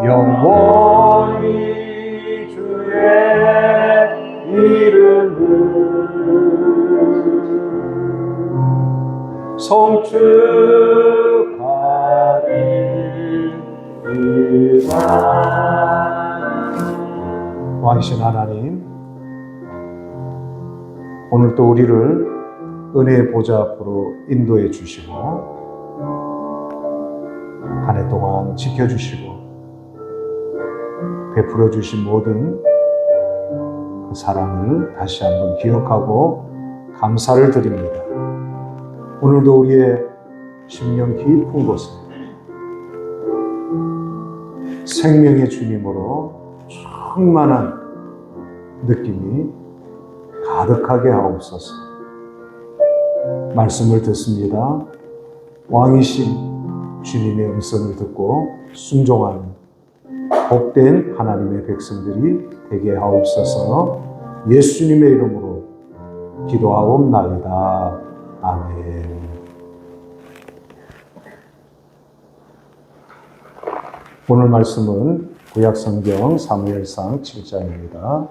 영원히 주의 이름을 송축하리이다. 왕이신 하나님, 오늘 또 우리를 은혜의 보좌 앞으로 인도해 주시고 한 해 동안 지켜주시고 베풀어 주신 모든 그 사랑을 다시 한번 기억하고 감사를 드립니다. 오늘도 우리의 심령 깊은 곳에 생명의 주님으로 충만한 느낌이 가득하게 하옵소서. 말씀을 듣습니다. 왕이신 주님의 음성을 듣고 순종하는 복된 하나님의 백성들이 되게 하옵소서. 예수님의 이름으로 기도하옵나이다. 아멘. 오늘 말씀은 구약성경 사무엘상 7장입니다.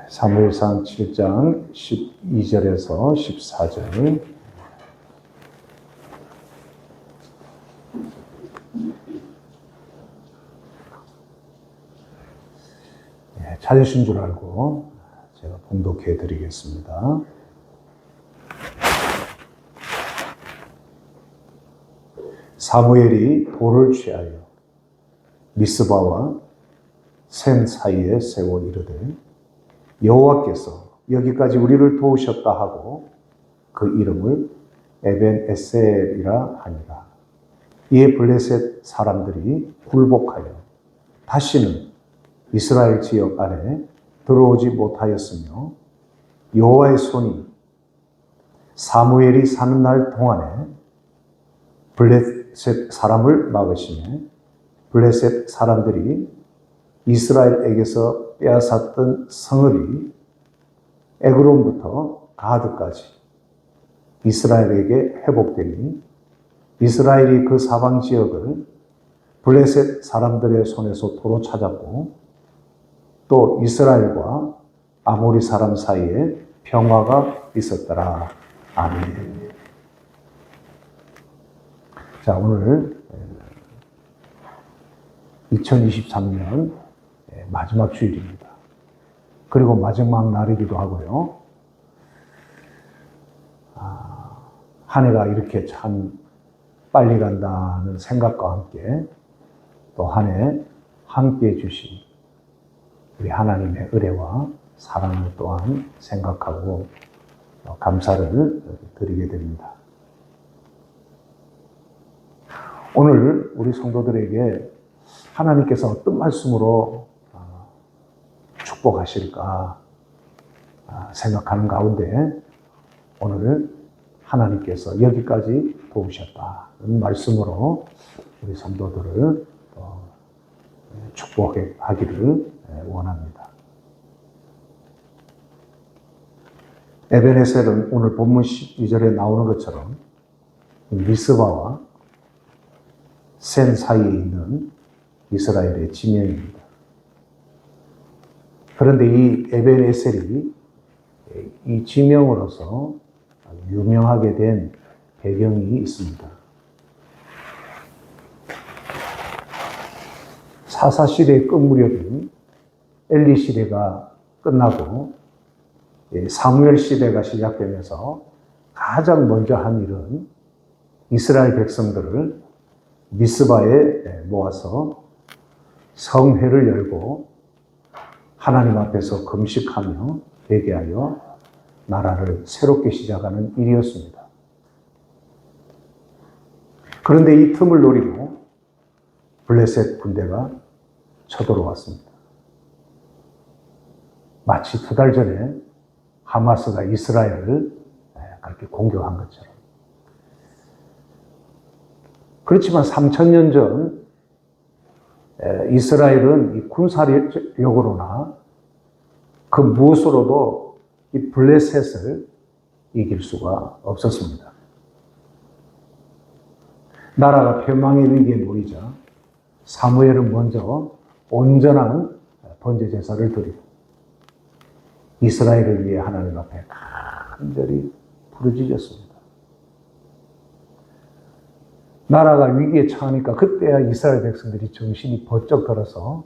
사무엘상 7장 12절에서 14절. 찾으신 줄 알고 제가 봉독해 드리겠습니다. 사무엘이 돌을 취하여 미스바와 셈 사이에 세워 이르되 여호와께서 여기까지 우리를 도우셨다 하고 그 이름을 에벤 에셀이라 하니라. 이에 블레셋 사람들이 굴복하여 다시는 이스라엘 지역 안에 들어오지 못하였으며 여호와의 손이 사무엘이 사는 날 동안에 블레셋 사람을 막으시며 블레셋 사람들이 이스라엘에게서 빼앗았던 성읍이 에그론부터 가드까지 이스라엘에게 회복되니 이스라엘이 그 사방 지역을 블레셋 사람들의 손에서 도로 찾았고 또 이스라엘과 아모리 사람 사이에 평화가 있었더라. 아멘. 자, 오늘 2023년 마지막 주일입니다. 그리고 마지막 날이기도 하고요. 한 해가 이렇게 참 빨리 간다는 생각과 함께 또 한 해 함께 해주신 우리 하나님의 은혜와 사랑을 또한 생각하고 감사를 드리게 됩니다. 오늘 우리 성도들에게 하나님께서 어떤 말씀으로 축복하실까 생각하는 가운데 오늘 하나님께서 여기까지 도우셨다는 말씀으로 우리 성도들을 축복하기를 원합니다. 에벤에셀은 오늘 본문 12절에 나오는 것처럼 미스바와 센 사이에 있는 이스라엘의 지명입니다. 그런데 이 에벤에셀이 이 지명으로서 유명하게 된 배경이 있습니다. 사사시대의 끝무렵인 엘리 시대가 끝나고 사무엘 시대가 시작되면서 가장 먼저 한 일은 이스라엘 백성들을 미스바에 모아서 성회를 열고 하나님 앞에서 금식하며 회개하여 나라를 새롭게 시작하는 일이었습니다. 그런데 이 틈을 노리고 블레셋 군대가 쳐들어왔습니다. 마치 2달 전에 하마스가 이스라엘을 그렇게 공격한 것처럼. 그렇지만 3000년 전 이스라엘은 이 군사력으로나 그 무엇으로도 이 블레셋을 이길 수가 없었습니다. 나라가 패망의 위기에 놓이자 사무엘은 먼저 온전한 번제 제사를 드리고 이스라엘을 위해 하나님 앞에 간절히 부르짖었습니다. 나라가 위기에 처하니까 그때야 이스라엘 백성들이 정신이 번쩍 들어서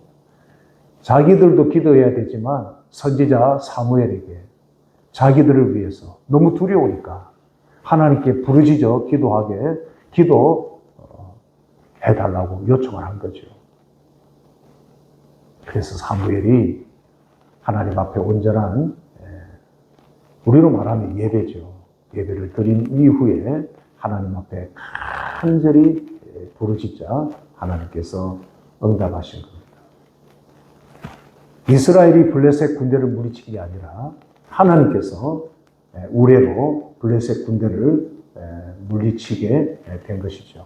자기들도 기도해야 되지만 선지자 사무엘에게 자기들을 위해서 너무 두려우니까 하나님께 부르짖어 기도해달라고 요청을 한 거죠. 그래서 사무엘이 하나님 앞에 온전한, 우리로 말하면 예배죠. 예배를 드린 이후에 하나님 앞에 간절히 부르짖자 하나님께서 응답하신 겁니다. 이스라엘이 블레셋 군대를 물리친 게 아니라 하나님께서 우레로 블레셋 군대를 물리치게 된 것이죠.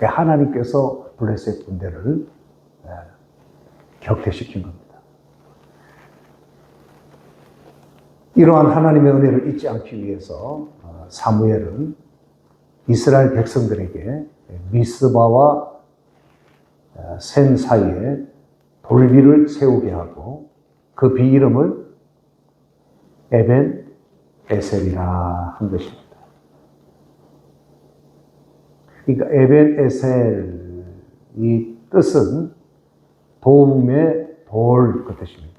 하나님께서 블레셋 군대를 격퇴시킨 겁니다. 이러한 하나님의 은혜를 잊지 않기 위해서 사무엘은 이스라엘 백성들에게 미스바와 센 사이에 돌비를 세우게 하고 그 비 이름을 에벤 에셀이라 한 것입니다. 그러니까 에벤 에셀 이 뜻은 도움의 돌 그 뜻입니다.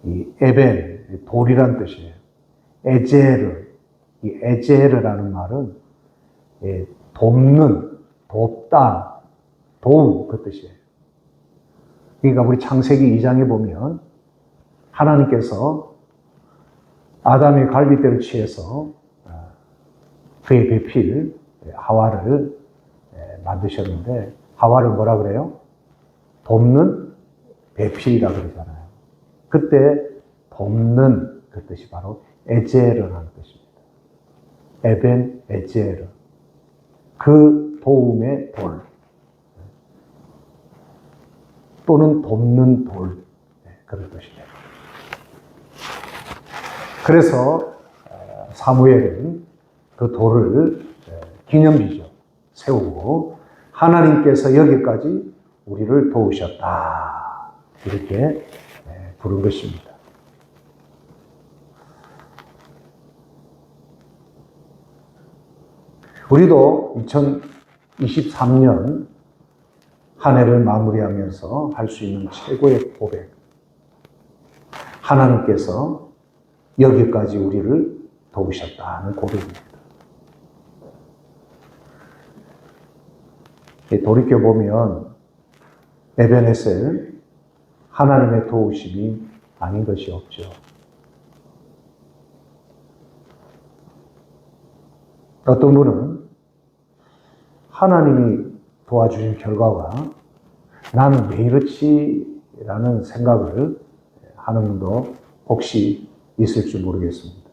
이 에벤 돌이란 뜻이에요. 에제르 이 에제르라는 말은 돕는, 돕다, 도움 그 뜻이에요. 그러니까 우리 창세기 2장에 보면 하나님께서 아담의 갈빗대를 취해서 그의 배필 하와를 만드셨는데 하와를 뭐라 그래요? 돕는 배필이라고 그러잖아요. 그때 돕는 그 뜻이 바로 에제르라는 뜻입니다. 에벤 에제르 그 도움의 돌 또는 돕는 돌 그런 뜻이에요. 그래서 사무엘은 그 돌을 기념비죠. 세우고 하나님께서 여기까지 우리를 도우셨다 이렇게 부른 것입니다. 우리도 2023년 한 해를 마무리하면서 할 수 있는 최고의 고백. 하나님께서 여기까지 우리를 도우셨다는 고백입니다. 돌이켜보면 에벤에셀 하나님의 도우심이 아닌 것이 없죠. 어떤 분은 하나님이 도와주신 결과가 나는 왜 이렇지? 라는 생각을 하는 분도 혹시 있을지 모르겠습니다.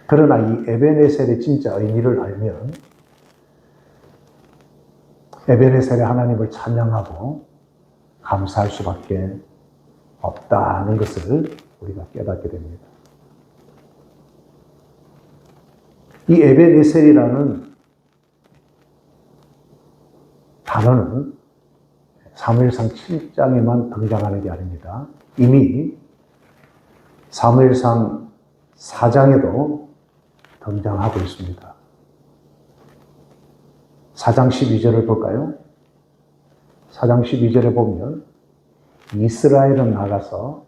그러나 이 에벤에셀의 진짜 의미를 알면 에벤에셀의 하나님을 찬양하고 감사할 수밖에 없다는 것을 우리가 깨닫게 됩니다. 이 에벤에셀이라는 단어는 사무엘상 7장에만 등장하는 게 아닙니다. 이미 사무엘상 4장에도 등장하고 있습니다. 4장 12절을 볼까요? 4장 12절에 보면 이스라엘은 나가서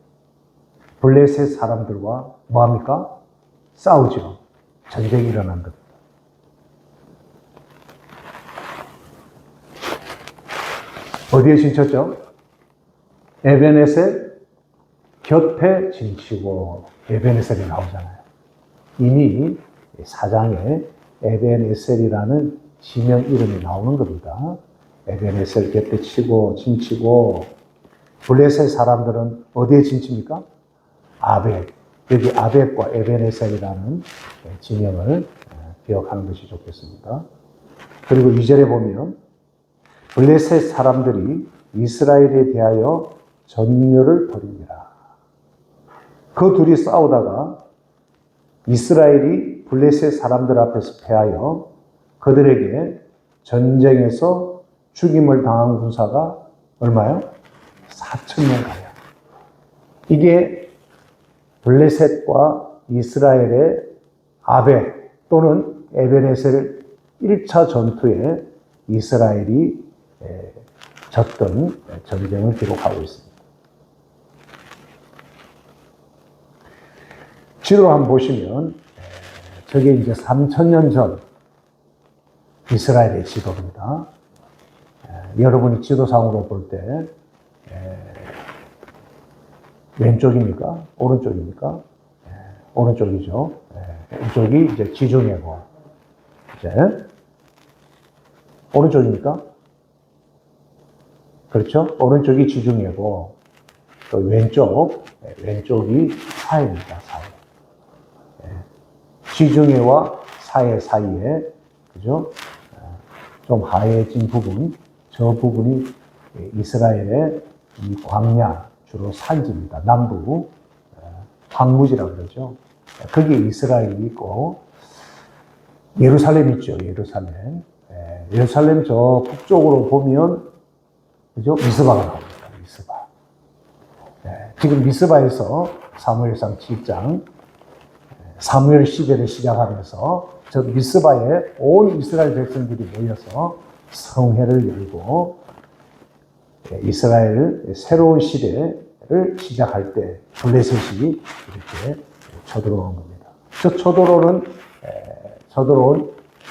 블레셋 사람들과 뭐합니까? 싸우죠. 전쟁이 일어난 겁니다. 어디에 진쳤죠? 에벤에셀 곁에 진치고 에벤에셀이 나오잖아요. 이미 4장에 에벤에셀이라는 지명 이름이 나오는 겁니다. 에벤에셀 곁에 치고 진치고 블레셋 사람들은 어디에 진칩니까? 아벡. 여기 아벡과 에벤에셀이라는 지명을 기억하는 것이 좋겠습니다. 그리고 2절에 보면 블레셋 사람들이 이스라엘에 대하여 전율을 벌입니다. 그 둘이 싸우다가 이스라엘이 블레셋 사람들 앞에서 패하여 그들에게 전쟁에서 죽임을 당한 군사가 얼마요? 4,000명 가요. 이게 블레셋과 이스라엘의 아베 또는 에베네셀 1차 전투에 이스라엘이 졌던 전쟁을 기록하고 있습니다. 지도를 한번 보시면 저게 이제 3,000년 전 이스라엘의 지도입니다. 여러분이 지도상으로 볼 때 왼쪽입니까? 오른쪽입니까? 오른쪽이죠. 이쪽이 이제 지중해고 이제 오른쪽입니까? 그렇죠? 오른쪽이 지중해고 또 왼쪽이 사해입니다. 사해. 지중해와 사해 사이에 그죠? 좀 하해진 부분, 저 부분이 이스라엘의 이 광야 주로 산지입니다. 남부 황무지라고 그러죠. 거기에 이스라엘이 있고 예루살렘 있죠. 예루살렘. 예루살렘 저 북쪽으로 보면 그죠? 미스바가 나옵니다. 미스바. 지금 미스바에서 사무엘상 7장 사무엘 시대를 시작하면서 저 미스바에 온 이스라엘 백성들이 모여서 성회를 열고 이스라엘 새로운 시대를 시작할 때 블레셋이 이렇게 쳐들어온 겁니다. 저 쳐들어온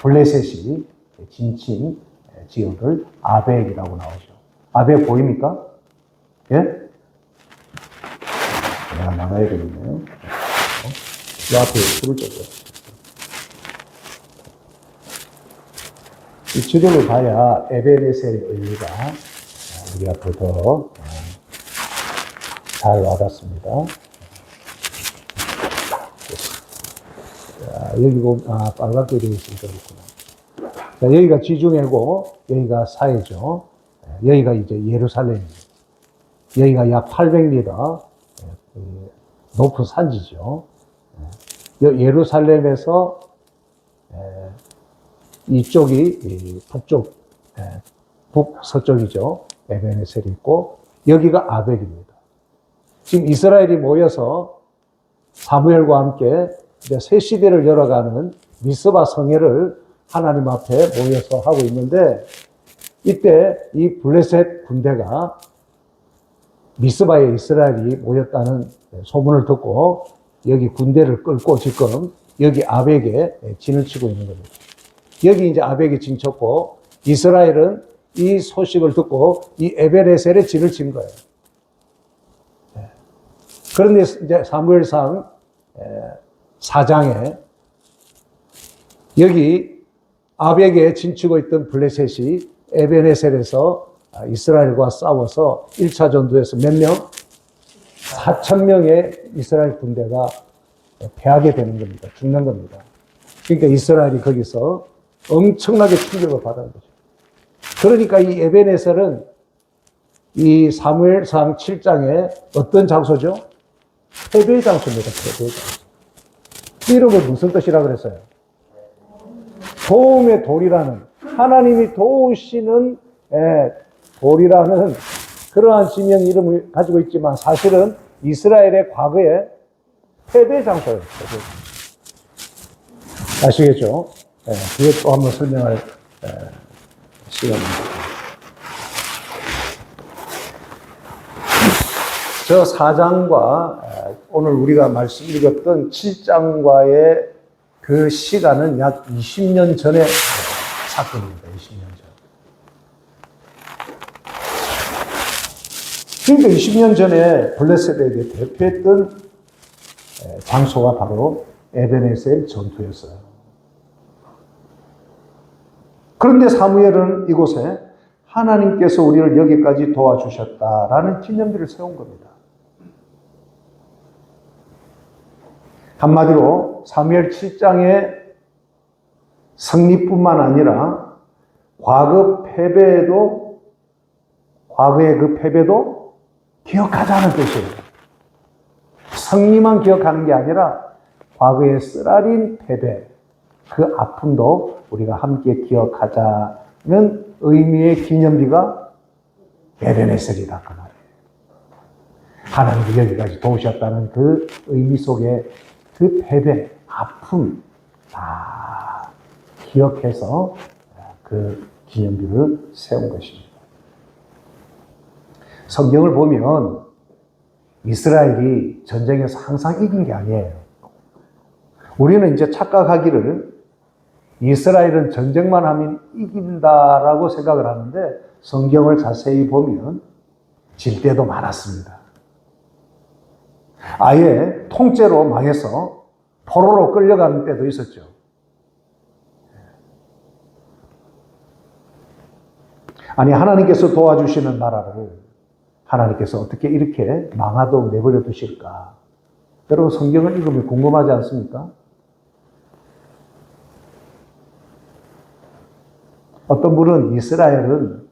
블레셋이 진친 지역을 아벡이라고 나오죠. 아벡 보입니까? 예? 내가 나가야 되겠네요. 이 앞에 줄을 줬죠. 이 지도를 봐야 에베네셀의 의미가 우리 앞으로 더 잘 와닿습니다. 자, 여기 보면, 빨갛게 되어 있으니까 그렇구나. 자, 여기가 지중해고, 여기가 사해죠. 여기가 이제 예루살렘입니다. 여기가 약 800m 높은 산지죠. 예루살렘에서 이쪽이 북쪽, 북서쪽이죠. 에베네셀이 있고, 여기가 아벡입니다. 지금 이스라엘이 모여서 사무엘과 함께 이제 새 시대를 열어가는 미스바 성회를 하나님 앞에 모여서 하고 있는데, 이때 이 블레셋 군대가 미스바에 이스라엘이 모였다는 소문을 듣고 여기 군대를 끌고 지금 여기 아벡에 진을 치고 있는 겁니다. 여기 이제 아벡에 진 쳤고 이스라엘은 이 소식을 듣고 이 에베네셀에 진을 친 거예요. 그런데 이제 사무엘상 4장에 여기 아벡에 진치고 있던 블레셋이 에베네셀에서 이스라엘과 싸워서 1차 전투에서 몇 명? 4,000명의 이스라엘 군대가 패하게 되는 겁니다. 죽는 겁니다. 그러니까 이스라엘이 거기서 엄청나게 충격을 받은 거죠. 그러니까 이 에베네셀은 이 사무엘상 7장에 어떤 장소죠? 패배의 장소입니다. 패배의 장소. 이름은 무슨 뜻이라 그랬어요? 도움의 돌이라는, 하나님이 도우시는 돌이라는 그러한 지명 이름을 가지고 있지만 사실은 이스라엘의 과거의 패배 장소예요. 아시겠죠? 그것도 한번 설명할 시간입니다. 저 4장과 오늘 우리가 말씀 읽었던 7장과의 그 시간은 약 20년 전의 사건입니다. 20년 전. 그러니까 20년 전에 블레셋에게 대표했던 장소가 바로 에베네셀 전투였어요. 그런데 사무엘은 이곳에 하나님께서 우리를 여기까지 도와주셨다라는 기념비를 세운 겁니다. 한마디로 사무엘 7장의 승리뿐만 아니라 과거의 그 패배도 기억하자는 뜻이에요. 승리만 기억하는 게 아니라 과거의 쓰라린 패배, 그 아픔도 우리가 함께 기억하자는 의미의 기념비가 에베네셀이다 그 말이에요. 하나님이 여기까지 도우셨다는 그 의미 속에 그 패배, 아픔 다 기억해서 그 기념비를 세운 것입니다. 성경을 보면 이스라엘이 전쟁에서 항상 이긴 게 아니에요. 우리는 이제 착각하기를 이스라엘은 전쟁만 하면 이긴다라고 생각을 하는데 성경을 자세히 보면 질 때도 많았습니다. 아예 통째로 망해서 포로로 끌려가는 때도 있었죠. 아니, 하나님께서 도와주시는 나라를 하나님께서 어떻게 이렇게 망하도록 내버려 두실까? 여러분, 성경을 읽으면 궁금하지 않습니까? 어떤 분은 이스라엘은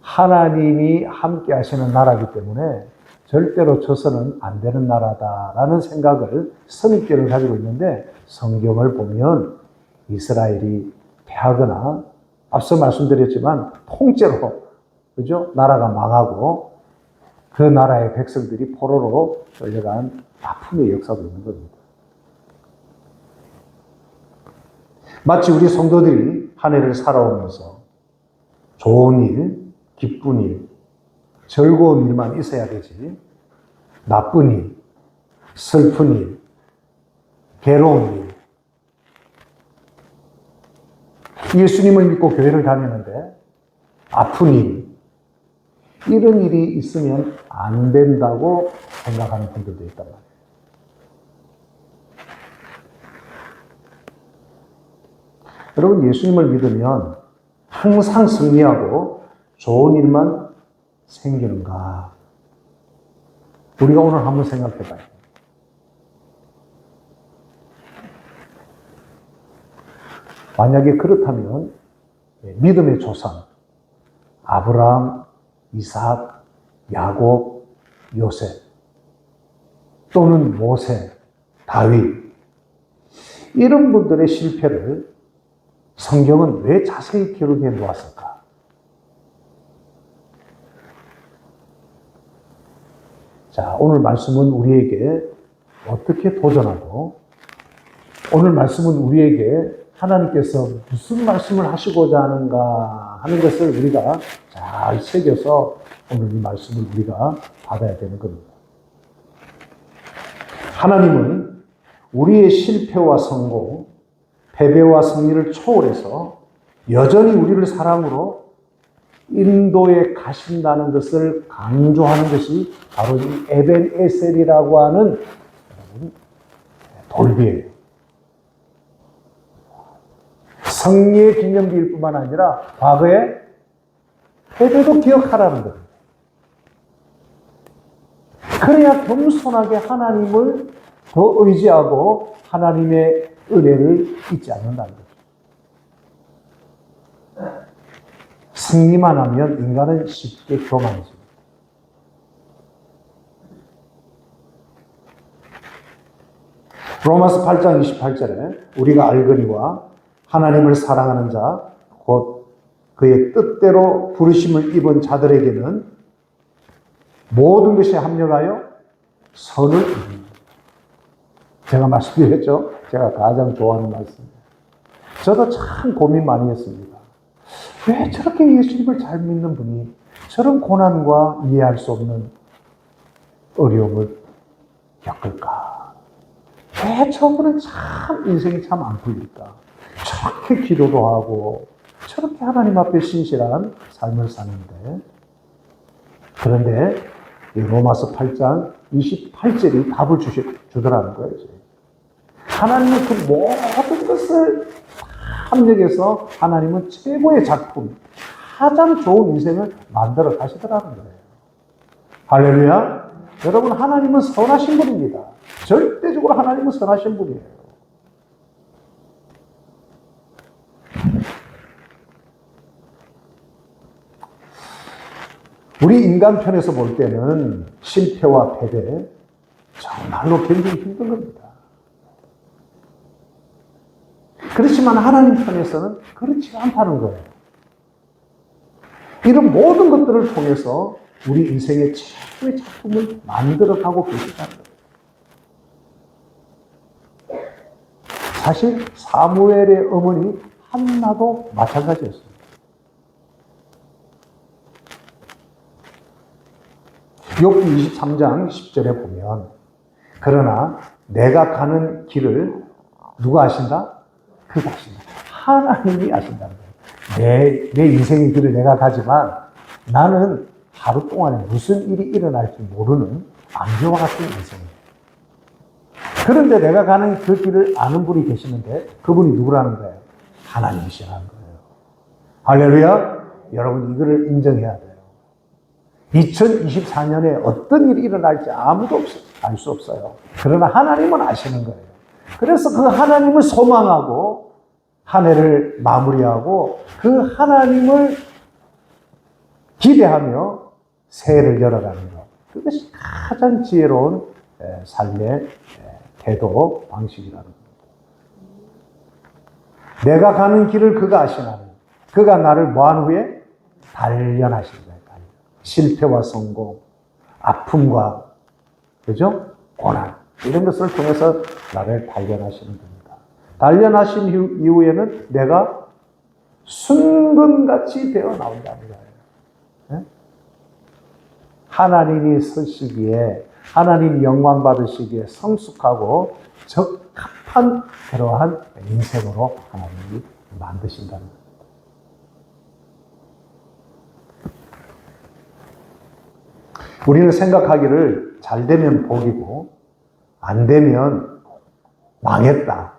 하나님이 함께 하시는 나라이기 때문에 절대로 져서는 안 되는 나라다라는 생각을 선입견을 가지고 있는데 성경을 보면 이스라엘이 패하거나 앞서 말씀드렸지만 통째로 그죠? 나라가 망하고 그 나라의 백성들이 포로로 끌려간 아픔의 역사도 있는 겁니다. 마치 우리 성도들이 한 해를 살아오면서 좋은 일, 기쁜 일, 즐거운 일만 있어야 되지 나쁜 일, 슬픈 일, 괴로운 일, 예수님을 믿고 교회를 다니는데 아픈 일, 이런 일이 있으면 안 된다고 생각하는 분들도 있단 말이에요. 여러분, 예수님을 믿으면 항상 승리하고 좋은 일만 생기는가? 우리가 오늘 한번 생각해 봐요. 만약에 그렇다면 믿음의 조상 아브라함, 이삭, 야곱, 요셉 또는 모세, 다윗 이런 분들의 실패를 성경은 왜 자세히 기록해 놓았을까? 자, 오늘 말씀은 우리에게 어떻게 도전하고 오늘 말씀은 우리에게 하나님께서 무슨 말씀을 하시고자 하는가 하는 것을 우리가 잘 새겨서 오늘 이 말씀을 우리가 받아야 되는 겁니다. 하나님은 우리의 실패와 성공, 패배와 승리를 초월해서 여전히 우리를 사랑으로 인도에 가신다는 것을 강조하는 것이 바로 이 에벤에셀이라고 하는 돌비예요. 승리의 기념비일 뿐만 아니라 과거의 패배도 기억하라는 겁니다. 그래야 겸손하게 하나님을 더 의지하고 하나님의 은혜를 잊지 않는다는 거죠. 승리만 하면 인간은 쉽게 교만해집니다. 로마서 8장 28절에 우리가 알거니와 하나님을 사랑하는 자, 곧 그의 뜻대로 부르심을 입은 자들에게는 모든 것이 합력하여 선을 이룹니다. 제가 말씀드렸죠? 제가 가장 좋아하는 말씀입니다. 저도 참 고민 많이 했습니다. 왜 저렇게 예수님을 잘 믿는 분이 저런 고난과 이해할 수 없는 어려움을 겪을까? 왜 저분은 참 인생이 참 안 풀릴까? 저렇게 기도도 하고 저렇게 하나님 앞에 신실한 삶을 사는데 그런데 이 로마서 8장 28절이 답을 주더라는 거예요. 하나님은 그 모든 것을 합력해서 하나님은 최고의 작품, 가장 좋은 인생을 만들어 가시더라는 거예요. 할렐루야! 여러분, 하나님은 선하신 분입니다. 절대적으로 하나님은 선하신 분이에요. 우리 인간 편에서 볼 때는 실패와 패배 정말로 견디기 힘든 겁니다. 그렇지만 하나님 편에서는 그렇지 않다는 거예요. 이런 모든 것들을 통해서 우리 인생의 최고의 작품을 만들어가고 계시다는 거예요. 사실 사무엘의 어머니 한나도 마찬가지였습니다. 욥기 23장 10절에 보면 그러나 내가 가는 길을 누가 아신다? 그가 아신다. 하나님이 아신다는 거예요. 내 인생의 길을 내가 가지만 나는 하루 동안에 무슨 일이 일어날지 모르는 안개와 같은 인생이에요. 그런데 내가 가는 그 길을 아는 분이 계시는데 그분이 누구라는 거예요? 하나님이시라는 거예요. 할렐루야! 여러분 이거를 인정해야 돼요. 2024년에 어떤 일이 일어날지 아무도 알 수 없어요. 그러나 하나님은 아시는 거예요. 그래서 그 하나님을 소망하고 한 해를 마무리하고 그 하나님을 기대하며 새해를 열어가는 것. 그것이 가장 지혜로운 삶의 태도 방식이라는 겁니다. 내가 가는 길을 그가 아시나니 그가 나를 뭐한 후에 단련하신 거예요. 실패와 성공, 아픔과 그죠? 고난 이런 것을 통해서 나를 단련하시는 겁니다. 단련하신 이후에는 내가 순금같이 되어 나온다는 거예요. 네? 하나님이 서시기에 하나님 영광 받으시기에 성숙하고 적합한 그러한 인생으로 하나님이 만드신다는 거예요. 우리는 생각하기를 잘 되면 복이고 안 되면 망했다,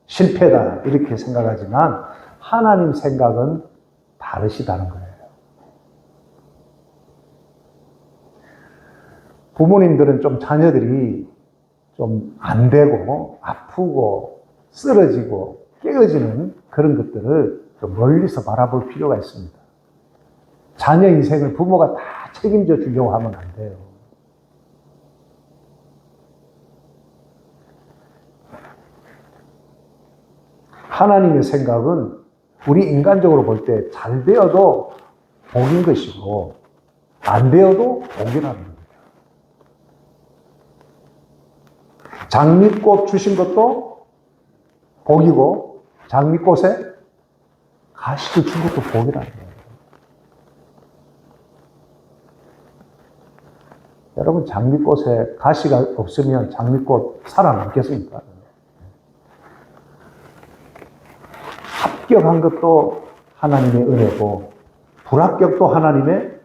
실패다 이렇게 생각하지만 하나님 생각은 다르시다는 거예요. 부모님들은 좀 자녀들이 좀 안 되고 아프고 쓰러지고 깨어지는 그런 것들을 좀 멀리서 바라볼 필요가 있습니다. 자녀 인생을 부모가 다 책임져 주려고 하면 안 돼요. 하나님의 생각은 우리 인간적으로 볼 때 잘 되어도 복인 것이고 안 되어도 복이라는 겁니다. 장미꽃 주신 것도 복이고 장미꽃에 가시를 준 것도 복이라는 거예요. 여러분 장미꽃에 가시가 없으면 장미꽃 살아남겠습니까? 합격한 것도 하나님의 은혜고 불합격도 하나님의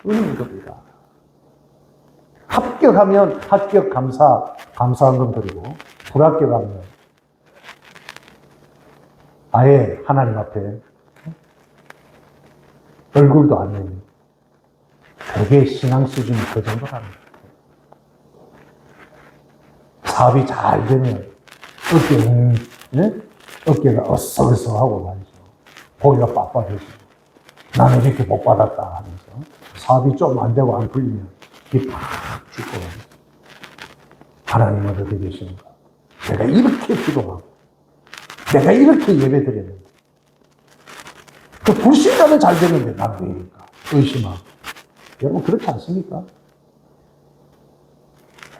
은혜인 겁니다. 합격하면 합격 감사한금 드리고 불합격하면 아예 하나님 앞에 얼굴도 안 내는 그게 신앙 수준이 그 정도라는 거예요. 사업이 잘 되면 어깨가 어썩어썩하고 말이죠. 고기가 빳빳해지고 나는 이렇게 못 받았다 하면서 사업이 좀 안 되고 안 풀리면 이게 팍 죽고 하나님 어디 계시는가? 내가 이렇게 기도하고 내가 이렇게 예배 드렸는데 그 불신자는 잘 되는데 난 왜일까? 의심하고 여러분 그렇지 않습니까?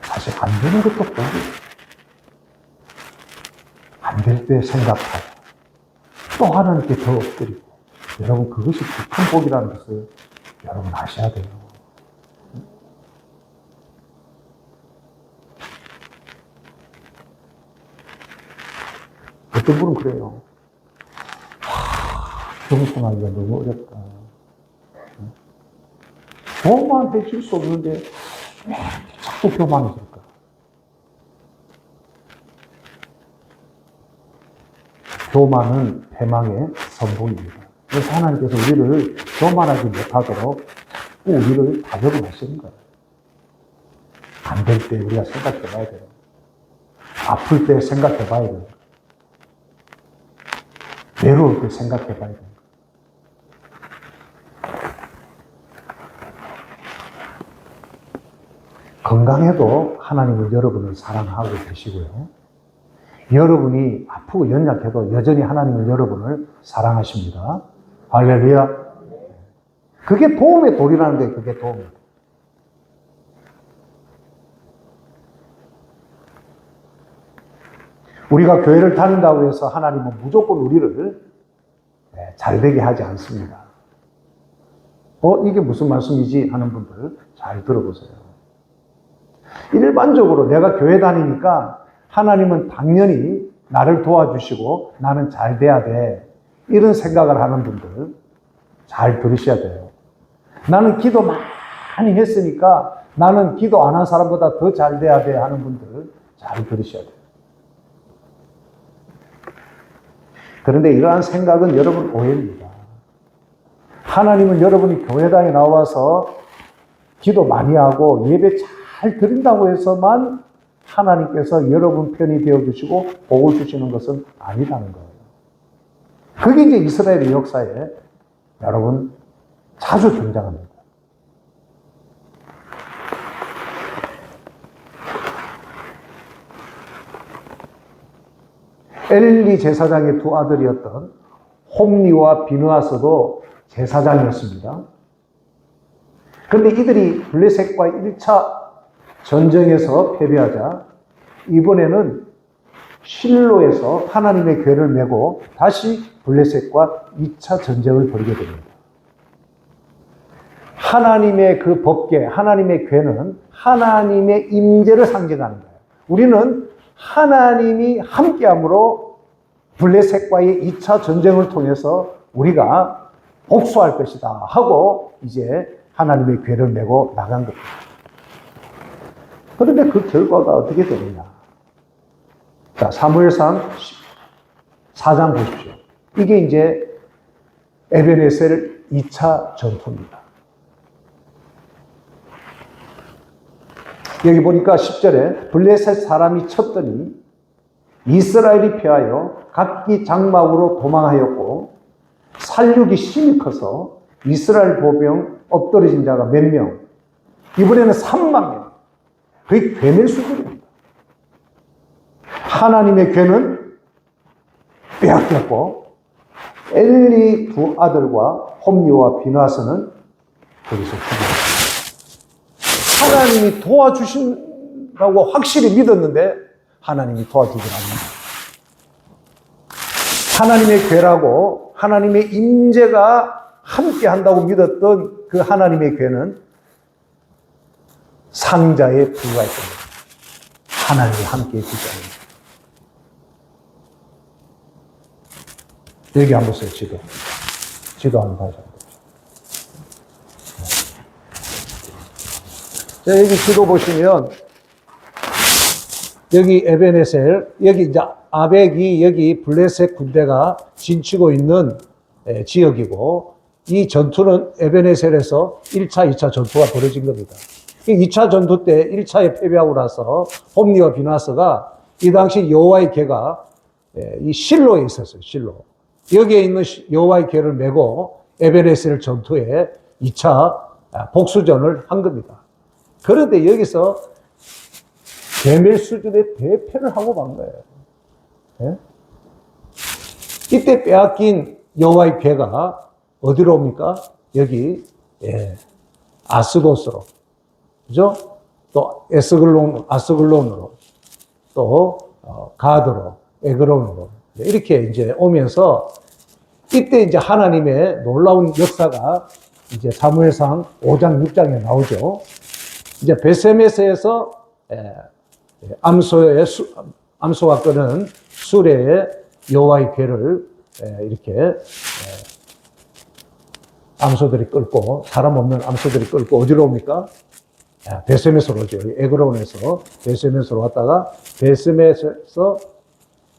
사실 안 되는 것도 복이에요. 안 될 때 생각하고 또 하나님께 더 엎드리고 여러분 그것이 큰 복이라는 것을 여러분 아셔야 돼요. 어떤 분은 그래요. 겸손하기가 너무 어렵다. 교만해 질 수 없는데 왜 자꾸 교만해질까? 교만은 패망의 선봉입니다. 그래서 하나님께서 우리를 교만하지 못하도록 자꾸 우리를 다잡아하시는 거예요. 안 될 때 우리가 생각해 봐야 돼요. 아플 때 생각해 봐야 돼요. 외로울 때 생각해 봐야 돼요. 건강해도 하나님을 여러분을 사랑하고 계시고요. 여러분이 아프고 연약해도 여전히 하나님은 여러분을 사랑하십니다. 할렐루야. 그게 도움의 돌이라는 거예요. 그게 도움의 돌. 우리가 교회를 다닌다고 해서 하나님은 무조건 우리를 잘되게 하지 않습니다. 이게 무슨 말씀이지? 하는 분들 잘 들어보세요. 일반적으로 내가 교회 다니니까 하나님은 당연히 나를 도와주시고 나는 잘 돼야 돼. 이런 생각을 하는 분들 잘 들으셔야 돼요. 나는 기도 많이 했으니까 나는 기도 안 한 사람보다 더 잘 돼야 돼 하는 분들 잘 들으셔야 돼요. 그런데 이러한 생각은 여러분 오해입니다. 하나님은 여러분이 교회당에 나와서 기도 많이 하고 예배 잘 드린다고 해서만 하나님께서 여러분 편이 되어주시고 복을 주시는 것은 아니라는 거예요. 그게 이제 이스라엘의 역사에 여러분 자주 등장합니다. 엘리 제사장의 두 아들이었던 홈리와 비느하스도 제사장이었습니다. 그런데 이들이 블레셋과의 1차 전쟁에서 패배하자 이번에는 실로에서 하나님의 궤를 메고 다시 블레셋과 2차 전쟁을 벌이게 됩니다. 하나님의 그 법궤, 하나님의 궤는 하나님의 임재를 상징하는 거예요. 우리는 하나님이 함께함으로 블레셋과의 2차 전쟁을 통해서 우리가 복수할 것이다 하고 이제 하나님의 궤를 메고 나간 겁니다. 그런데 그 결과가 어떻게 되느냐. 자, 사무엘상 4장 보십시오. 이게 이제 에베네셀 2차 전투입니다. 여기 보니까 10절에 블레셋 사람이 쳤더니 이스라엘이 패하여 각기 장막으로 도망하였고 살육이 심히 커서 이스라엘 보병 엎드러진 자가 몇 명? 이번에는 3만 명. 거의 괴멸 수준입니다. 하나님의 괴는 빼앗겼고 엘리 두 아들과 홈리와 비느하스는 거기서 죽었습니다. 하나님이 도와주신다고 확실히 믿었는데 하나님이 도와주지 않습니다. 하나님의 괴라고 하나님의 임재가 함께 한다고 믿었던 그 하나님의 괴는 상자에 불과했습니다. 하나님이 함께 해주지 않습니다. 여기 한번 보세요. 지도 한번 봐주세요. 자, 여기 지도 보시면, 여기 에베네셀, 여기 이제 아벡이 여기 블레셋 군대가 진치고 있는 지역이고, 이 전투는 에베네셀에서 1차, 2차 전투가 벌어진 겁니다. 2차 전투 때 1차에 패배하고 나서 홈리와 비느하스가 이 당시 여호와의 궤가 이 실로에 있었어요. 실로. 여기에 있는 여호와의 궤를 메고 에베네셀 전투에 2차 복수전을 한 겁니다. 그런데 여기서 괴멸 수준의 대패를 하고 간 거예요. 예? 이때 빼앗긴 여호와의 궤가 어디로 옵니까? 여기 아스도스로, 그죠? 또 아스글론으로, 또 가드로, 에그론으로 이렇게 이제 오면서 이때 이제 하나님의 놀라운 역사가 이제 사무엘상 5장 6장에 나오죠. 이제 베세메스에서 암소가 끄는 수레에 여호와의 궤를 이렇게 암소들이 끌고, 사람 없는 암소들이 끌고 어디로 옵니까? 베세메스로 오죠. 에그론에서 베세메스로 왔다가 베세메스에서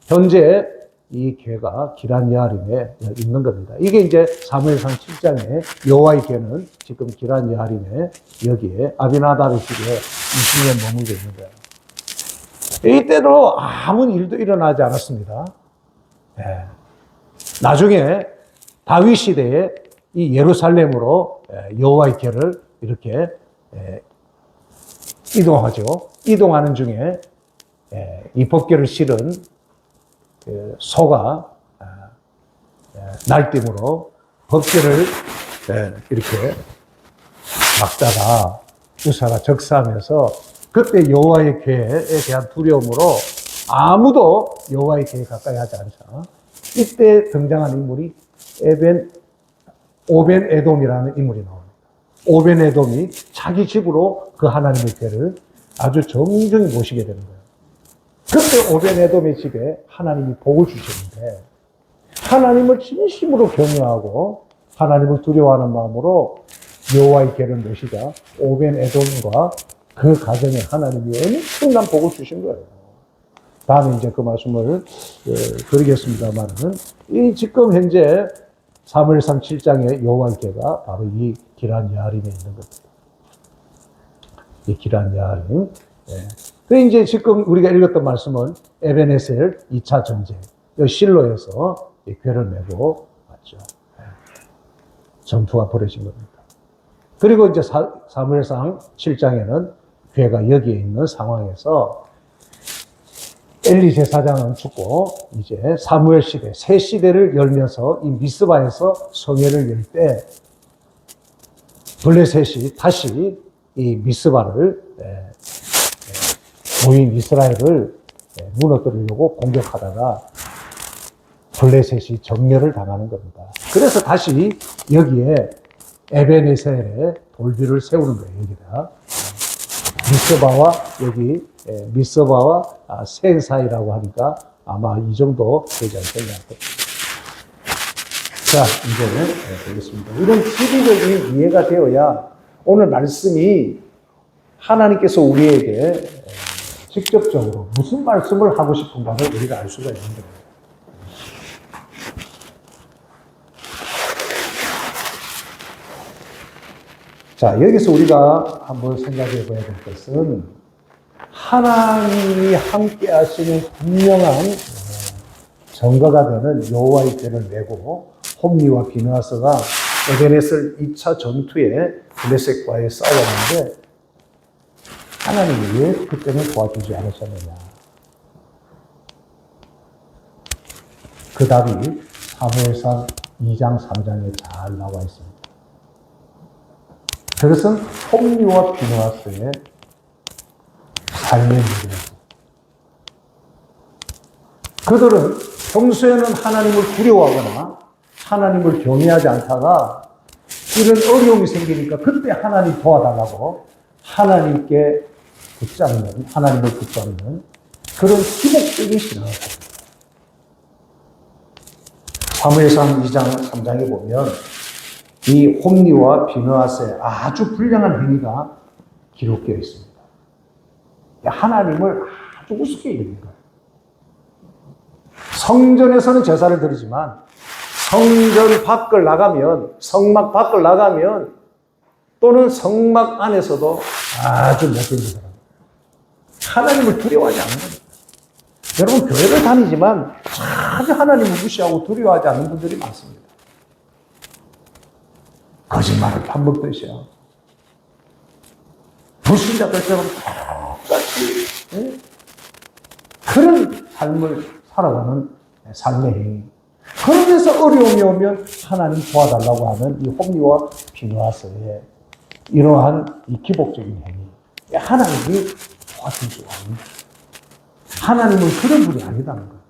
현재 이 궤가 기란 여아림에 있는 겁니다. 이게 이제 사무엘상 7장에 여호와의 궤는 지금 기란 여아림에 여기에 아비나답의 집에 20년 머물고 있는 거예요. 이때로 아무 일도 일어나지 않았습니다. 나중에 다윗 시대에 이 예루살렘으로 여호와의 궤를 이렇게 이동하죠. 이동하는 중에 이 법궤를 실은 소가 날뛰므로 법궤를 이렇게 막다가 우사가 적사하면서 그때 여호와의 궤에 대한 두려움으로 아무도 여호와의 궤에 가까이 하지 않자. 이때 등장한 인물이 오벤 에돔이라는 인물이 나옵니다. 오벤 에돔이 자기 집으로 그 하나님의 궤를 아주 정중히 모시게 되는 거예요. 그때 오벤 에돔의 집에 하나님이 복을 주시는데 하나님을 진심으로 경외하고 하나님을 두려워하는 마음으로 여호와의 궤를 모시자 오벤 에돔과 그 가정에 하나님이 엄청난 복을 주신 거예요. 다음에 이제 그 말씀을 드리겠습니다만은 이 지금 현재 사무엘상 7장의 여호와의 궤가 바로 이 기럇 여아림에 있는 겁니다. 이 기럇 여아림. 그 이제 지금 우리가 읽었던 말씀은 에베네셀 2차 전쟁, 실로에서 이 궤를 메고 왔죠. 전투가 벌어진 겁니다. 그리고 이제 사무엘상 7장에는 궤가 여기에 있는 상황에서 엘리 제사장은 죽고 이제 사무엘 시대, 새 시대를 열면서 이 미스바에서 성회를 열 때 블레셋이 다시 이 미스바를 모인 이스라엘을 무너뜨리려고 공격하다가 블레셋이 정멸을 당하는 겁니다. 그래서 다시 여기에 에베네셀에 돌비를 세우는 거예요. 여기다 미스바와 여기 미스바와 센 사이라고 하니까 아마 이 정도 되지 않겠냐. 자, 이제는 되겠습니다. 이런 지리적인 이해가 되어야 오늘 말씀이 하나님께서 우리에게 직접적으로 무슨 말씀을 하고 싶은가를 우리가 알 수가 있는 겁니다. 자, 여기서 우리가 한번 생각해 봐야 될 것은 하나님이 함께 하시는 분명한 증거가 되는 여호와의 궤를 메고 홈리와 비느하스가 에베네셀 2차 전투에 블레셋과의 싸웠는데 하나님이 왜 그때는 도와주지 않으셨느냐. 그 답이 사무엘상 2장 3장에 잘 나와 있습니다. 그것은 홈리와 비느하스의 삶의 문제입니다. 그들은 평소에는 하나님을 두려워하거나 하나님을 경외하지 않다가 이런 어려움이 생기니까 그때 하나님 도와달라고 하나님께 붙잡는, 하나님을 붙잡는 그런 기복적인 신앙을 합니다. 사무엘상 2장 3장에 보면 이 홈리와 비느하스의 아주 불량한 행위가 기록되어 있습니다. 하나님을 아주 우습게 여긴 거예요. 성전에서는 제사를 드리지만 성전 밖을 나가면, 성막 밖을 나가면 또는 성막 안에서도 아주 못된 짓을 합니다. 하나님을 두려워하지 않는 겁니다. 여러분 교회를 다니지만 아주 하나님을 무시하고 두려워하지 않는 분들이 많습니다. 거짓말을 밥 먹듯이요. 불신자들처럼 똑같이 그런 삶을 살아가는 삶의 행위. 그러면서 어려움이 오면 하나님 도와달라고 하는 이 홈리와 비느하스의 이러한 이 기복적인 행위. 하나님이 도와줄 수 없는 거예요. 하나님은 그런 분이 아니다는 거예요.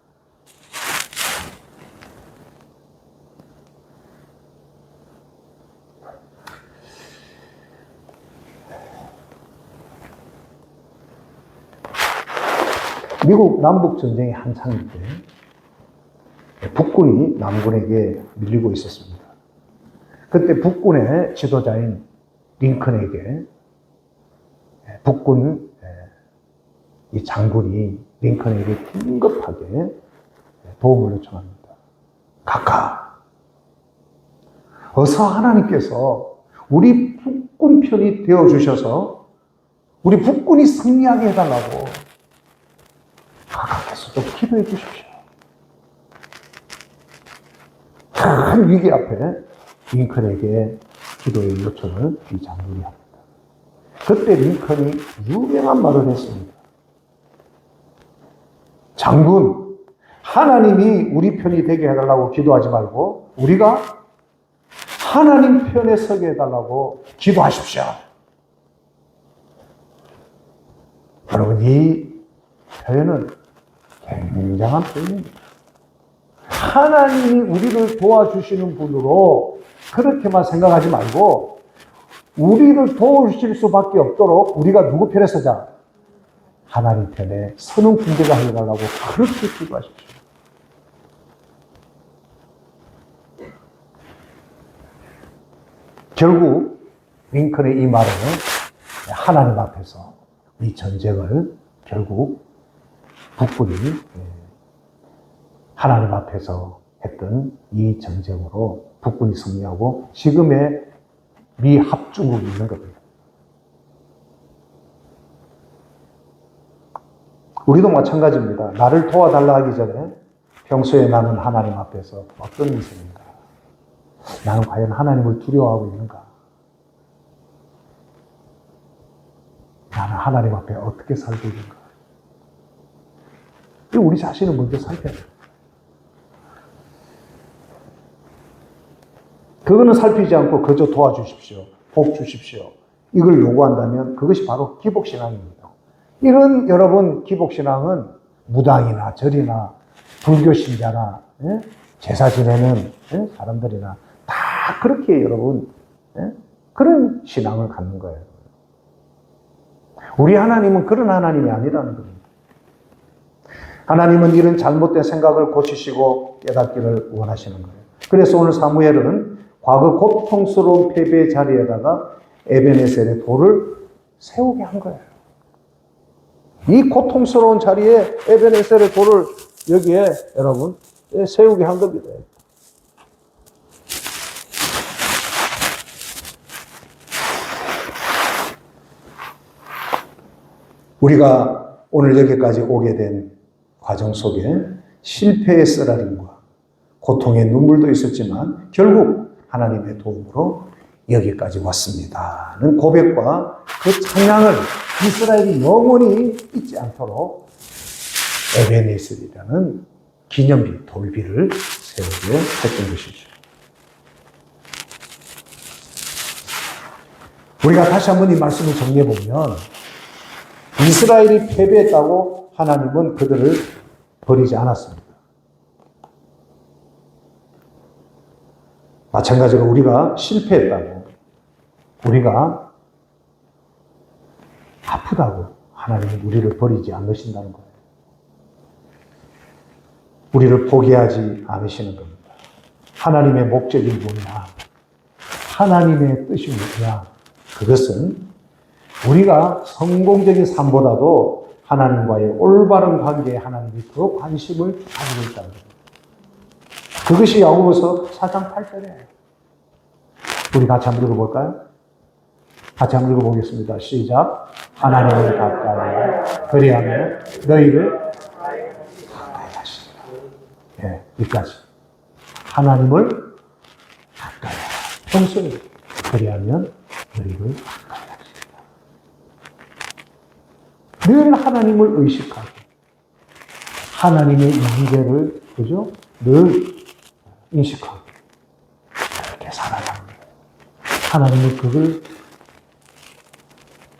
미국 남북전쟁이 한창일 때 북군이 남군에게 밀리고 있었습니다. 그때 북군의 지도자인 링컨에게 북군 이 장군이 링컨에게 긴급하게 도움을 요청합니다. 각하, 어서 하나님께서 우리 북군 편이 되어주셔서 우리 북군이 승리하게 해달라고 각하께서 좀 기도해 주십시오. 큰 위기 앞에 링컨에게 기도의 요청을 이 장군이 합니다. 그때 링컨이 유명한 말을 했습니다. 장군, 하나님이 우리 편이 되게 해달라고 기도하지 말고 우리가 하나님 편에 서게 해달라고 기도하십시오. 여러분, 이 표현은 굉장한 표현입니다. 하나님이 우리를 도와주시는 분으로 그렇게만 생각하지 말고 우리를 도우실 수밖에 없도록 우리가 누구 편에 서자? 하나님 편에 서는 군대가 해달라고 그렇게 기도하십시오. 결국 링컨의 이 말은 하나님 앞에서 이 전쟁을 결국 북군이 하나님 앞에서 했던 이 전쟁으로 북군이 승리하고 지금의 미 합중국이 있는 겁니다. 우리도 마찬가지입니다. 나를 도와달라 하기 전에 평소에 나는 하나님 앞에서 어떤 모습인가? 나는 과연 하나님을 두려워하고 있는가? 나는 하나님 앞에 어떻게 살고 있는가? 우리 자신을 먼저 살펴야 돼요. 그거는 살피지 않고 그저 도와주십시오. 복 주십시오. 이걸 요구한다면 그것이 바로 기복신앙입니다. 이런 여러분 기복신앙은 무당이나 절이나 불교 신자나 제사 지내는 사람들이나 다 그렇게 여러분 그런 신앙을 갖는 거예요. 우리 하나님은 그런 하나님이 아니라는 겁니다. 하나님은 이런 잘못된 생각을 고치시고 깨닫기를 원하시는 거예요. 그래서 오늘 사무엘은 과거 고통스러운 패배의 자리에다가 에벤에셀의 돌을 세우게 한 거예요. 이 고통스러운 자리에 에벤에셀의 돌을 여기에 여러분 세우게 한 겁니다. 우리가 오늘 여기까지 오게 된 과정 속에 실패의 쓰라림과 고통의 눈물도 있었지만 결국 하나님의 도움으로 여기까지 왔습니다는 고백과 그 찬양을 이스라엘이 영원히 잊지 않도록 에베네셀이라는 기념비, 돌비를 세우게 했던 것이죠. 우리가 다시 한번 이 말씀을 정리해보면 이스라엘이 패배했다고 하나님은 그들을 버리지 않았습니다. 마찬가지로 우리가 실패했다고, 우리가 아프다고 하나님은 우리를 버리지 않으신다는 거예요. 우리를 포기하지 않으시는 겁니다. 하나님의 목적이 뭐냐? 하나님의 뜻이 뭐냐? 그것은 우리가 성공적인 삶보다도 하나님과의 올바른 관계에 하나님이 더 관심을 가지고 있다는 겁니다. 그것이 야고보서 4장 8절이에요. 우리 같이 한번 읽어볼까요? 같이 한번 읽어보겠습니다. 시작. 하나님을 가까이 그리하며 너희를 가까이 하시리라. 예, 여기까지. 하나님을 가까이 하시라. 평소에 그리하면 너희를 가까이 하시리라. 늘 하나님을 의식하고 하나님의 임재를 그죠? 늘 인식하고 그렇게 살아야 합니다. 하나님이 그걸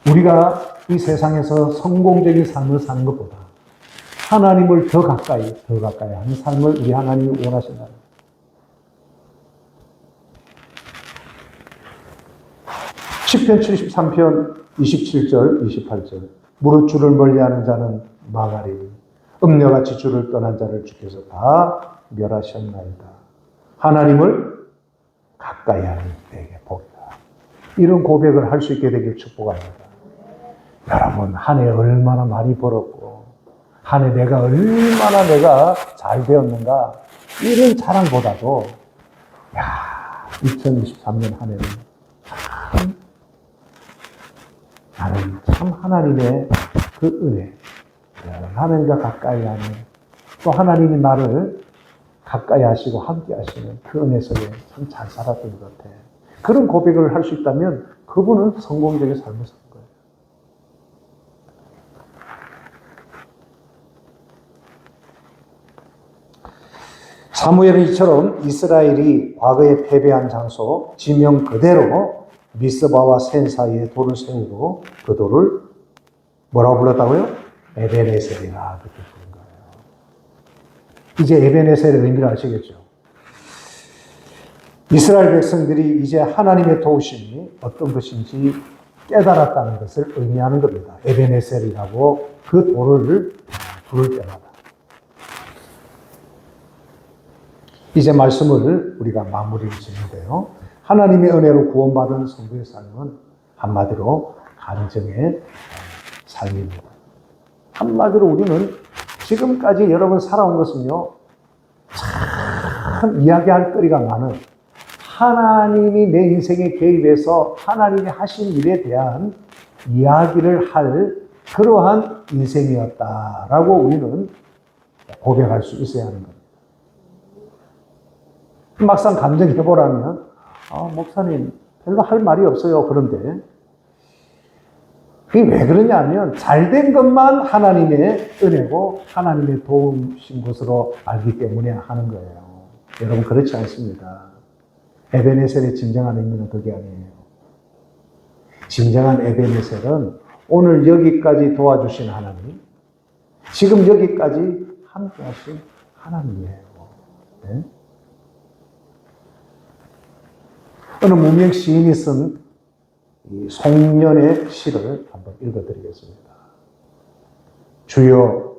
우리가 이 세상에서 성공적인 삶을 사는 것보다 하나님을 더 가까이 하는 삶을 우리 하나님이 원하신다. 시편 73편 27절 28절 무릇 주를 멀리하는 자는 망하리니 음녀같이 주를 떠난 자를 주께서 다 멸하셨나이다. 하나님을 가까이 하는 때에게 복이다. 이런 고백을 할 수 있게 되길 축복합니다. 여러분, 한 해 얼마나 많이 벌었고 한 해 내가 얼마나 잘 되었는가 이런 자랑보다도 2023년 한 해는 참 나는 참 하나님의 그 은혜, 하나님과 가까이 하는 또 하나님이 나를 가까이 하시고 함께 하시는 그 은혜 속에 참 잘 살았던 것 같아. 그런 고백을 할 수 있다면 그분은 성공적인 삶을 산 거예요. 사무엘은 이처럼 이스라엘이 과거에 패배한 장소 지명 그대로 미스바와 센 사이에 돌을 세우고 그 돌을 뭐라고 불렀다고요? 에베네셀이라 그렇게 부른 거예요. 이제 에베네셀의 의미를 아시겠죠? 이스라엘 백성들이 이제 하나님의 도우심이 어떤 것인지 깨달았다는 것을 의미하는 겁니다. 에베네셀이라고 그 돌을 부를 때마다. 이제 말씀을 우리가 마무리를 짓는데요. 하나님의 은혜로 구원받은 성도의 삶은 한마디로 간증의 삶입니다. 한마디로 우리는 지금까지 여러분 살아온 것은요, 참 이야기할 거리가 많은 하나님이 내 인생에 개입해서 하나님이 하신 일에 대한 이야기를 할 그러한 인생이었다라고 우리는 고백할 수 있어야 하는 겁니다. 막상 감정해보라면 목사님 별로 할 말이 없어요. 그런데 그게 왜 그러냐면 잘된 것만 하나님의 은혜고 하나님의 도우신 것으로 알기 때문에 하는 거예요. 여러분 그렇지 않습니다. 에베네셀의 진정한 의미는 그게 아니에요. 진정한 에베네셀은 오늘 여기까지 도와주신 하나님, 지금 여기까지 함께 하신 하나님이에요. 네? 어느 무명 시인이 쓴 송년의 시를 한번 읽어드리겠습니다. 주여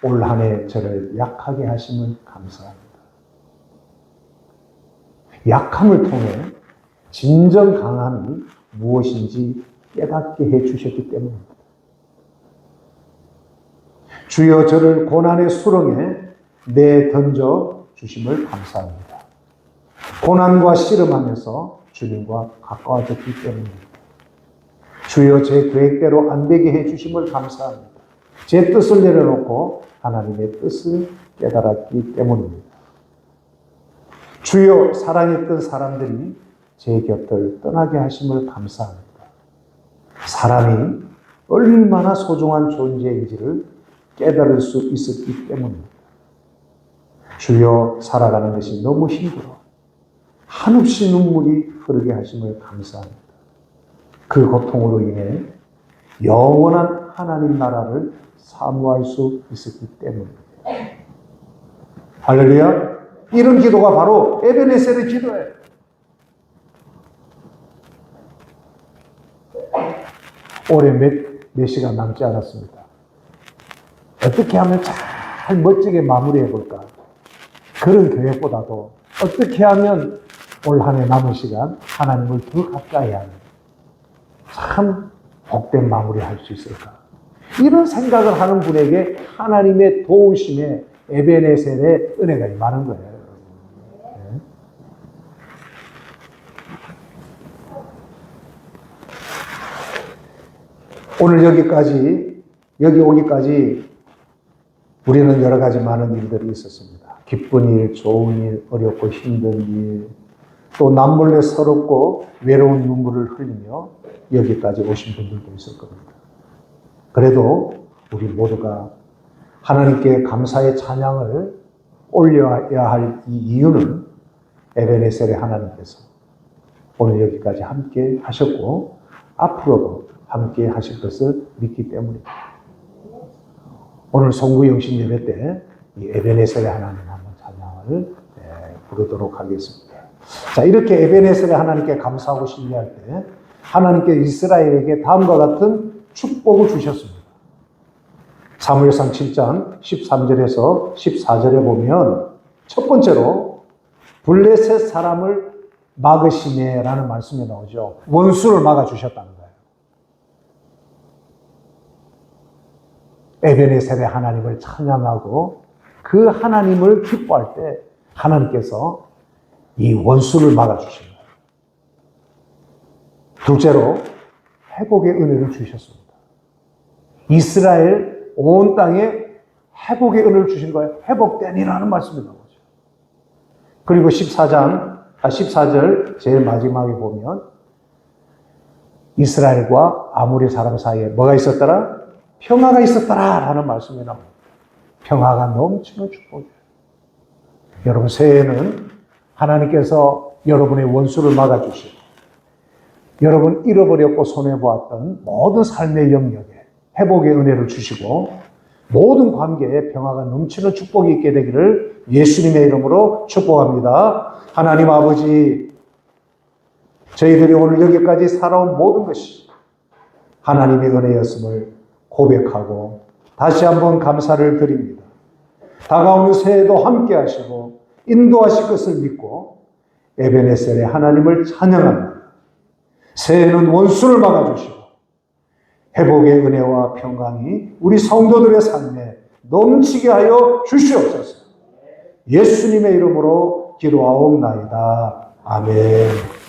올 한 해 저를 약하게 하심을 감사합니다. 약함을 통해 진정 강함이 무엇인지 깨닫게 해주셨기 때문입니다. 주여 저를 고난의 수렁에 내던져 주심을 감사합니다. 고난과 씨름하면서 주님과 가까워졌기 때문입니다. 주여 제 계획대로 안 되게 해주심을 감사합니다. 제 뜻을 내려놓고 하나님의 뜻을 깨달았기 때문입니다. 주여 사랑했던 사람들이 제 곁을 떠나게 하심을 감사합니다. 사람이 얼마나 소중한 존재인지를 깨달을 수 있었기 때문입니다. 주여 살아가는 것이 너무 힘들어 한없이 눈물이 흐르게 하심을 감사합니다. 그 고통으로 인해 영원한 하나님 나라를 사모할 수 있었기 때문입니다. 할렐루야. 이런 기도가 바로 에베네셀의 기도예요. 올해 몇 시간 남지 않았습니다. 어떻게 하면 잘 멋지게 마무리해 볼까? 그런 계획보다도 어떻게 하면 올 한 해 남은 시간 하나님을 더 가까이 하는 참 복된 마무리 할 수 있을까? 이런 생각을 하는 분에게 하나님의 도우심에 에베네셀의 은혜가 임하는 거예요. 네. 오늘 여기 오기까지 우리는 여러 가지 많은 일들이 있었습니다. 기쁜 일, 좋은 일, 어렵고 힘든 일, 또 남몰래 서럽고 외로운 눈물을 흘리며 여기까지 오신 분들도 있을 겁니다. 그래도 우리 모두가 하나님께 감사의 찬양을 올려야 할 이 이유는 에베네셀의 하나님께서 오늘 여기까지 함께 하셨고 앞으로도 함께 하실 것을 믿기 때문입니다. 오늘 송구영신 예배 때 이 에베네셀의 하나님 한번 찬양을 부르도록 하겠습니다. 자, 이렇게 에베네셀의 하나님께 감사하고 신뢰할 때 하나님께 이스라엘에게 다음과 같은 축복을 주셨습니다. 사무엘상 7장 13절에서 14절에 보면 첫 번째로 블레셋 사람을 막으시네라는 말씀이 나오죠. 원수를 막아주셨다는 거예요. 에베네셀의 하나님을 찬양하고 그 하나님을 기뻐할 때 하나님께서 이 원수를 막아주신 거예요. 둘째로 회복의 은혜를 주셨습니다. 이스라엘 온 땅에 회복의 은혜를 주신 거예요. 회복되니라는 말씀이 나오죠. 그리고 14절 제일 마지막에 보면 이스라엘과 아모리 사람 사이에 뭐가 있었더라? 평화가 있었더라 라는 말씀이 나옵니다. 평화가 넘치는 축복이에요. 여러분, 새해에는 하나님께서 여러분의 원수를 막아주시고 여러분 잃어버렸고 손해보았던 모든 삶의 영역에 회복의 은혜를 주시고 모든 관계에 평화가 넘치는 축복이 있게 되기를 예수님의 이름으로 축복합니다. 하나님 아버지, 저희들이 오늘 여기까지 살아온 모든 것이 하나님의 은혜였음을 고백하고 다시 한번 감사를 드립니다. 다가오는 새해도 함께 하시고 인도하실 것을 믿고 에베네셀의 하나님을 찬양합니다. 새해는 원수를 막아주시고 회복의 은혜와 평강이 우리 성도들의 삶에 넘치게 하여 주시옵소서. 예수님의 이름으로 기도하옵나이다. 아멘.